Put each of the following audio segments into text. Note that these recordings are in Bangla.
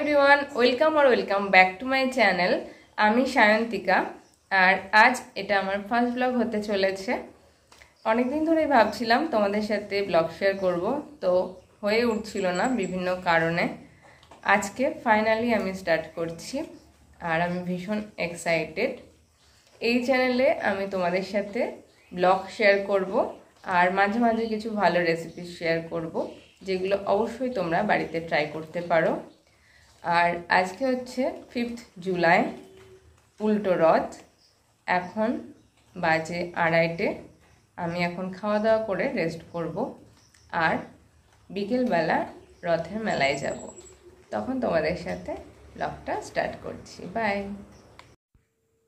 Everyone welcome back to my channel. आमी सायंतिका और आज এটা আমার ফার্স্ট ব্লগ হতে চলেছে। অনেক দিন ধরেই ভাবছিলাম তোমাদের সাথে ব্লগ শেয়ার করব, তো হয়ে উঠছিল না বিভিন্ন কারণে। আজকে ফাইনালি আমি স্টার্ট করছি আর আমি ভীষণ এক্সাইটেড। এই চ্যানেলে আমি তোমাদের সাথে ব্লগ শেয়ার করব আর মাঝে মাঝে কিছু ভালো রেসিপি শেয়ার করব, যেগুলো অবশ্যই তোমরা বাড়িতে ট্রাই করতে পারো। আর আজকে হচ্ছে 5th জুলাই, উল্টো রথ। এখন বাজে 2:30। আমি এখন খাওয়া দাওয়া করে রেস্ট করব আর বিকেলবেলা রথের মেলায় যাব। তখন তোমাদের সাথে ব্লগটা স্টার্ট করছি। বাই।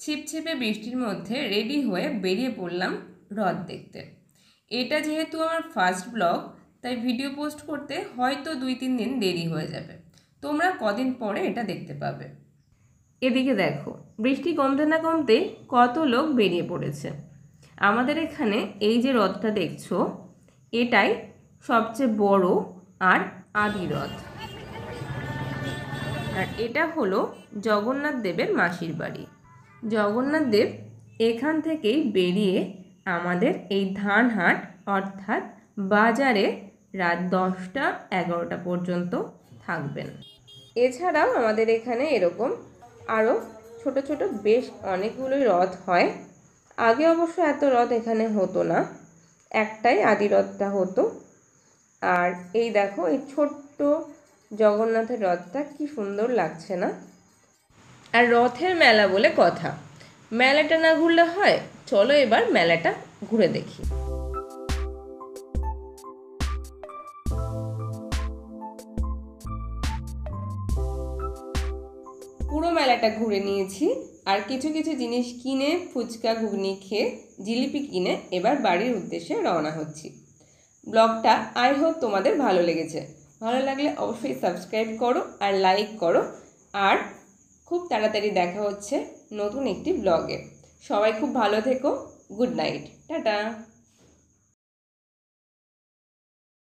ছিপছিপে বৃষ্টির মধ্যে রেডি হয়ে বেরিয়ে পড়লাম রথ দেখতে। এটা যেহেতু আমার ফার্স্ট ব্লগ, তাই ভিডিও পোস্ট করতে হয়তো 2-3 দিন দেরি হয়ে যাবে। তোমরা কদিন পরে এটা দেখতে পাবে। এদিকে দেখো, বৃষ্টি কমতে না কমতে কত লোক বেরিয়ে পড়েছে। আমাদের এখানে এই যে রথটা দেখছো, এটাই সবচেয়ে বড় আর আদি রথ। আর এটা হলো জগন্নাথ দেবের মাসির বাড়ি। জগন্নাথ দেব এখান থেকেই বেরিয়ে আমাদের এই ধানহাট অর্থাৎ বাজারে রাত 10টা-11টা পর্যন্ত থাকবেন। এছাড়াও আমাদের এখানে এরকম আরও ছোট ছোট বেশ অনেকগুলোই রথ হয়। আগে অবশ্য এত রথ এখানে হতো না, একটাই আদি রথটা হতো। আর এই দেখো, এই ছোট্ট জগন্নাথের রথটা কি সুন্দর লাগছে না? আর রথের মেলা বলে কথা, মেলাটা না ঘুরলে হয়? চলো এবার মেলাটা ঘুরে দেখি। পুরো মেলাটা ঘুরে নিয়েছি আর কিছু কিছু জিনিস কিনে, ফুচকা ঘুগনি খেয়ে, জিলিপি কিনে এবার বাড়ির উদ্দেশ্যে রওনা হচ্ছি। ব্লগটা আই হোপ তোমাদের ভালো লেগেছে। ভালো লাগলে অবশ্যই সাবস্ক্রাইব করো আর লাইক করো। আর খুব তাড়াতাড়ি দেখা হচ্ছে নতুন একটি ব্লগে। সবাই খুব ভালো থেকো। Good night, tata.